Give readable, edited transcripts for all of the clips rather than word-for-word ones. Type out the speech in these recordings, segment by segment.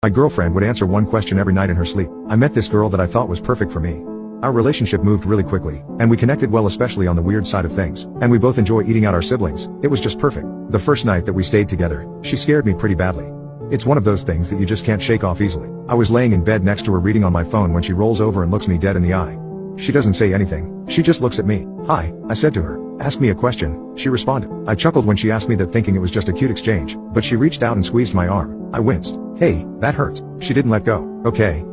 My girlfriend would answer one question every night in her sleep. I met this girl that I thought was perfect for me. Our relationship moved really quickly, and we connected well, especially on the weird side of things, and we both enjoy eating out our siblings. It was just perfect. The first night that we stayed together, she scared me pretty badly. It's one of those things that you just can't shake off easily. I was laying in bed next to her reading on my phone when she rolls over and looks me dead in the eye. She doesn't say anything, she just looks at me. "Hi," I said to her. "Ask me a question," she responded. I chuckled when she asked me that, thinking it was just a cute exchange, but she reached out and squeezed my arm. I winced. "Hey, that hurts." She didn't let go. Okay,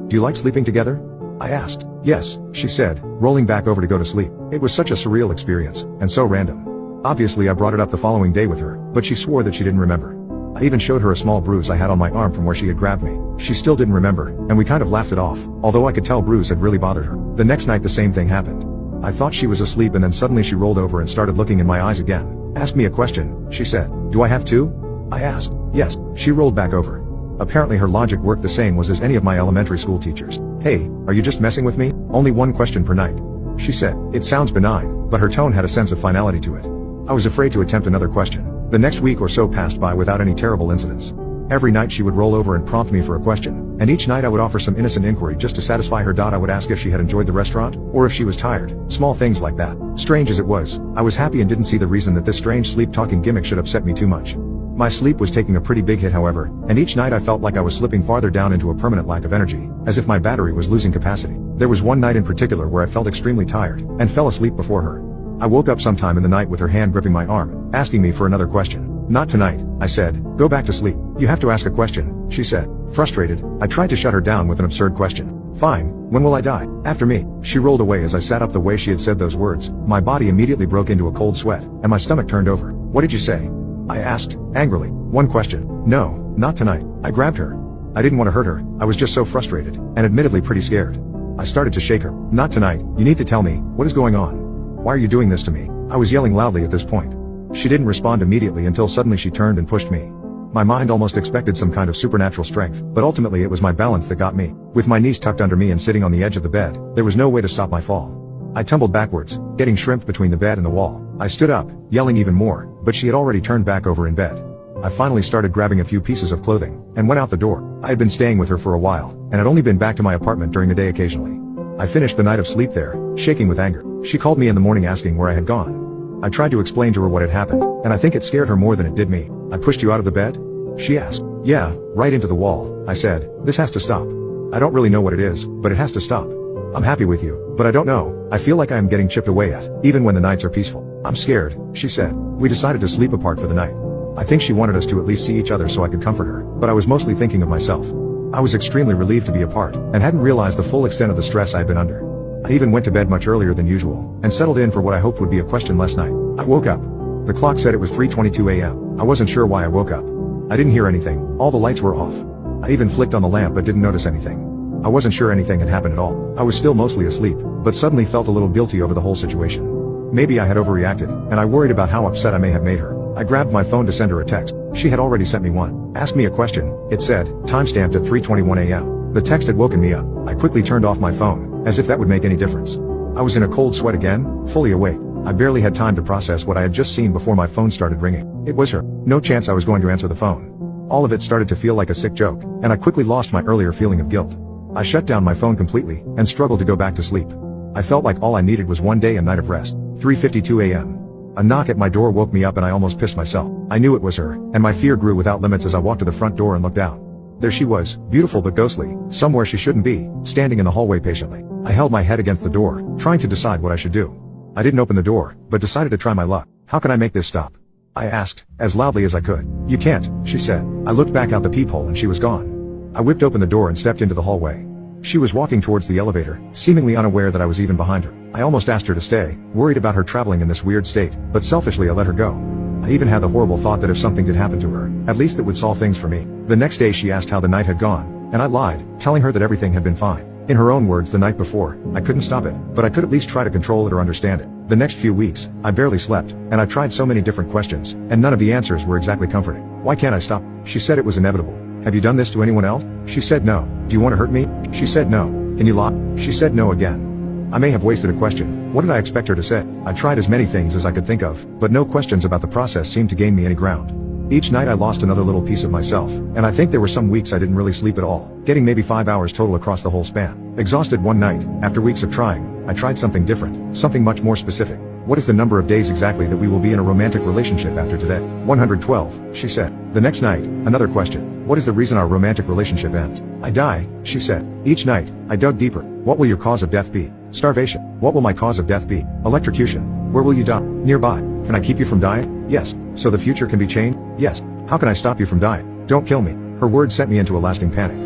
do you like sleeping together?" I asked. "Yes," she said, rolling back over to go to sleep. It was such a surreal experience, and so random. Obviously I brought it up the following day with her, but she swore that she didn't remember. I even showed her a small bruise I had on my arm from where she had grabbed me. She still didn't remember, and we kind of laughed it off, although I could tell bruise had really bothered her. The next night the same thing happened. I thought she was asleep, and then suddenly she rolled over and started looking in my eyes again. "Ask me a question," she said. "Do I have to?" I asked. "Yes." She rolled back over. Apparently her logic worked the same as any of my elementary school teachers. "Hey, are you just messing with me? Only one question per night," she said. It sounds benign, but her tone had a sense of finality to it. I was afraid to attempt another question. The next week or so passed by without any terrible incidents. Every night she would roll over and prompt me for a question, and each night I would offer some innocent inquiry just to satisfy her. I would ask if she had enjoyed the restaurant, or if she was tired. Small things like that. Strange as it was, I was happy and didn't see the reason that this strange sleep-talking gimmick should upset me too much. My sleep was taking a pretty big hit, however, and each night I felt like I was slipping farther down into a permanent lack of energy, as if my battery was losing capacity. There was one night in particular where I felt extremely tired, and fell asleep before her. I woke up sometime in the night with her hand gripping my arm, asking me for another question. "Not tonight," I said. "Go back to sleep. You have to ask a question," she said. Frustrated, I tried to shut her down with an absurd question. "Fine, when will I die?" "After me." She rolled away as I sat up. The way she had said those words, my body immediately broke into a cold sweat, and my stomach turned over. "What did you say?" I asked, angrily. "One question." "No, not tonight." I grabbed her. I didn't want to hurt her, I was just so frustrated, and admittedly pretty scared. I started to shake her. "Not tonight, you need to tell me, what is going on? Why are you doing this to me?" I was yelling loudly at this point. She didn't respond immediately until suddenly she turned and pushed me. My mind almost expected some kind of supernatural strength, but ultimately it was my balance that got me. With my knees tucked under me and sitting on the edge of the bed, there was no way to stop my fall. I tumbled backwards, getting shrimped between the bed and the wall. I stood up, yelling even more, but she had already turned back over in bed. I finally started grabbing a few pieces of clothing, and went out the door. I had been staying with her for a while, and had only been back to my apartment during the day occasionally. I finished the night of sleep there, shaking with anger. She called me in the morning asking where I had gone. I tried to explain to her what had happened, and I think it scared her more than it did me. "I pushed you out of the bed?" she asked. "Yeah, right into the wall," I said. "This has to stop. I don't really know what it is, but it has to stop. I'm happy with you, but I don't know. I feel like I am getting chipped away at, even when the nights are peaceful." "I'm scared," she said. We decided to sleep apart for the night. I think she wanted us to at least see each other so I could comfort her, but I was mostly thinking of myself. I was extremely relieved to be apart, and hadn't realized the full extent of the stress I had been under. I even went to bed much earlier than usual, and settled in for what I hoped would be a question last night. I woke up. The clock said it was 3:22 a.m. I wasn't sure why I woke up. I didn't hear anything, all the lights were off. I even flicked on the lamp but didn't notice anything. I wasn't sure anything had happened at all. I was still mostly asleep, but suddenly felt a little guilty over the whole situation. Maybe I had overreacted, and I worried about how upset I may have made her. I grabbed my phone to send her a text. She had already sent me one. "Ask me a question," it said, timestamped at 3:21 a.m. The text had woken me up. I quickly turned off my phone, as if that would make any difference. I was in a cold sweat again, fully awake. I barely had time to process what I had just seen before my phone started ringing. It was her. No chance I was going to answer the phone. All of it started to feel like a sick joke, and I quickly lost my earlier feeling of guilt. I shut down my phone completely, and struggled to go back to sleep. I felt like all I needed was one day and night of rest. 3:52 a.m. A knock at my door woke me up, and I almost pissed myself. I knew it was her, and my fear grew without limits as I walked to the front door and looked out. There she was, beautiful but ghostly, somewhere she shouldn't be, standing in the hallway patiently. I held my head against the door, trying to decide what I should do. I didn't open the door, but decided to try my luck. "How can I make this stop?" I asked, as loudly as I could. "You can't," she said. I looked back out the peephole and she was gone. I whipped open the door and stepped into the hallway. She was walking towards the elevator, seemingly unaware that I was even behind her. I almost asked her to stay, worried about her traveling in this weird state, but selfishly I let her go. I even had the horrible thought that if something did happen to her, at least it would solve things for me. The next day she asked how the night had gone, and I lied, telling her that everything had been fine. In her own words, the night before, I couldn't stop it, but I could at least try to control it or understand it. The next few weeks, I barely slept, and I tried so many different questions, and none of the answers were exactly comforting. "Why can't I stop?" She said it was inevitable. "Have you done this to anyone else?" She said no. "Do you want to hurt me?" She said no. "Can you lie?" She said no again. I may have wasted a question. What did I expect her to say? I tried as many things as I could think of, but no questions about the process seemed to gain me any ground. Each night I lost another little piece of myself, and I think there were some weeks I didn't really sleep at all, getting maybe 5 hours total across the whole span. Exhausted one night, after weeks of trying, I tried something different, something much more specific. What is the number of days exactly that we will be in a romantic relationship after today? 112, she said. The next night, another question. What is the reason our romantic relationship ends? I die, she said. Each night, I dug deeper. What will your cause of death be? Starvation. What will my cause of death be? Electrocution. Where will you die? Nearby. Can I keep you from dying? Yes. So the future can be changed? Yes. How can I stop you from dying? Don't kill me. Her words sent me into a lasting panic.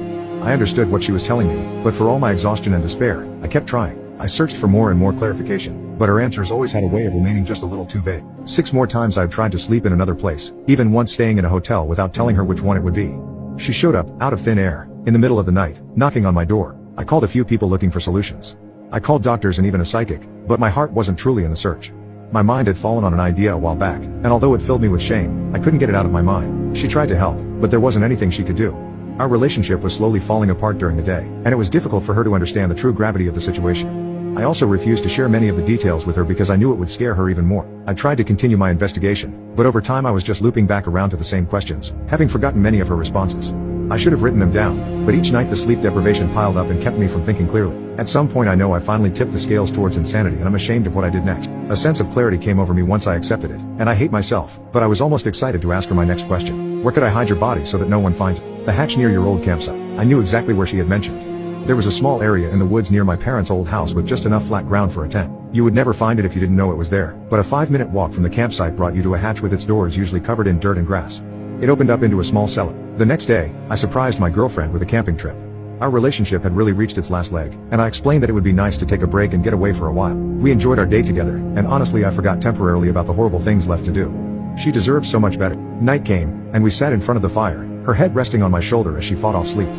I understood what she was telling me, but for all my exhaustion and despair, I kept trying. I searched for more and more clarification, but her answers always had a way of remaining just a little too vague. 6 more times I'd tried to sleep in another place, even once staying in a hotel without telling her which one it would be. She showed up, out of thin air, in the middle of the night, knocking on my door. I called a few people looking for solutions. I called doctors and even a psychic, but my heart wasn't truly in the search. My mind had fallen on an idea a while back, and although it filled me with shame, I couldn't get it out of my mind. She tried to help, but there wasn't anything she could do. Our relationship was slowly falling apart during the day, and it was difficult for her to understand the true gravity of the situation. I also refused to share many of the details with her because I knew it would scare her even more. I tried to continue my investigation, but over time I was just looping back around to the same questions, having forgotten many of her responses. I should have written them down, but each night the sleep deprivation piled up and kept me from thinking clearly. At some point I know I finally tipped the scales towards insanity and I'm ashamed of what I did next. A sense of clarity came over me once I accepted it, and I hate myself, but I was almost excited to ask her my next question. Where could I hide your body so that no one finds it? The hatch near your old campsite. I knew exactly where she had mentioned. There was a small area in the woods near my parents' old house with just enough flat ground for a tent. You would never find it if you didn't know it was there, but a 5-minute walk from the campsite brought you to a hatch with its doors usually covered in dirt and grass. It opened up into a small cellar. The next day, I surprised my girlfriend with a camping trip. Our relationship had really reached its last leg, and I explained that it would be nice to take a break and get away for a while. We enjoyed our day together, and honestly I forgot temporarily about the horrible things left to do. She deserved so much better. Night came, and we sat in front of the fire, her head resting on my shoulder as she fought off sleep.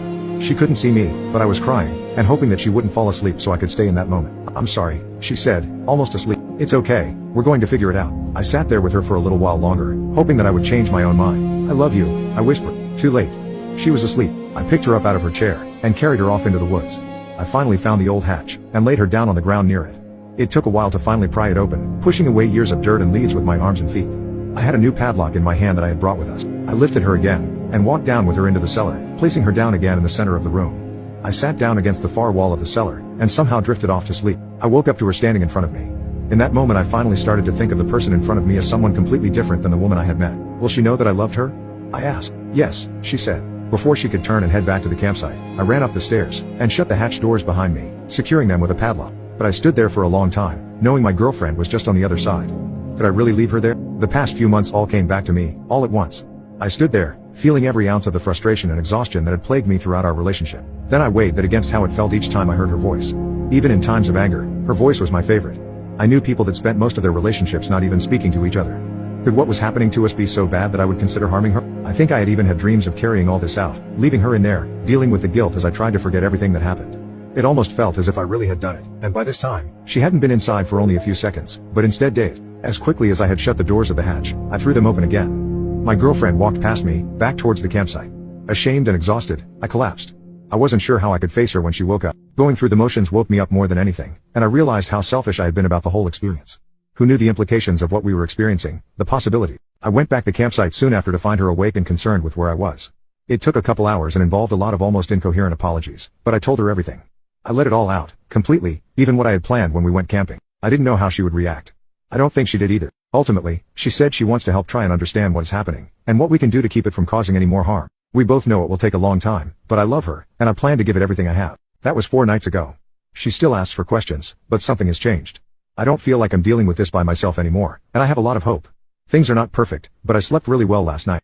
She couldn't see me, but I was crying, and hoping that she wouldn't fall asleep so I could stay in that moment. I'm sorry, she said, almost asleep. It's okay, we're going to figure it out. I sat there with her for a little while longer, hoping that I would change my own mind. I love you, I whispered. Too late. She was asleep. I picked her up out of her chair, and carried her off into the woods. I finally found the old hatch, and laid her down on the ground near it. It took a while to finally pry it open, pushing away years of dirt and leaves with my arms and feet. I had a new padlock in my hand that I had brought with us. I lifted her again, and walked down with her into the cellar, placing her down again in the center of the room. I sat down against the far wall of the cellar, and somehow drifted off to sleep. I woke up to her standing in front of me. In that moment I finally started to think of the person in front of me as someone completely different than the woman I had met. Will she know that I loved her? I asked. Yes, she said. Before she could turn and head back to the campsite, I ran up the stairs, and shut the hatch doors behind me, securing them with a padlock. But I stood there for a long time, knowing my girlfriend was just on the other side. Could I really leave her there? The past few months all came back to me, all at once. I stood there, feeling every ounce of the frustration and exhaustion that had plagued me throughout our relationship. Then I weighed that against how it felt each time I heard her voice. Even in times of anger, her voice was my favorite. I knew people that spent most of their relationships not even speaking to each other. Could what was happening to us be so bad that I would consider harming her? I think I had even had dreams of carrying all this out, leaving her in there, dealing with the guilt as I tried to forget everything that happened. It almost felt as if I really had done it, and by this time, she hadn't been inside for only a few seconds, but instead days. As quickly as I had shut the doors of the hatch, I threw them open again. My girlfriend walked past me, back towards the campsite. Ashamed and exhausted, I collapsed. I wasn't sure how I could face her when she woke up. Going through the motions woke me up more than anything, and I realized how selfish I had been about the whole experience. Who knew the implications of what we were experiencing, the possibility? I went back to the campsite soon after to find her awake and concerned with where I was. It took a couple hours and involved a lot of almost incoherent apologies, but I told her everything. I let it all out, completely, even what I had planned when we went camping. I didn't know how she would react. I don't think she did either. Ultimately, she said she wants to help try and understand what is happening, and what we can do to keep it from causing any more harm. We both know it will take a long time, but I love her, and I plan to give it everything I have. That was 4 nights ago. She still asks for questions, but something has changed. I don't feel like I'm dealing with this by myself anymore, and I have a lot of hope. Things are not perfect, but I slept really well last night.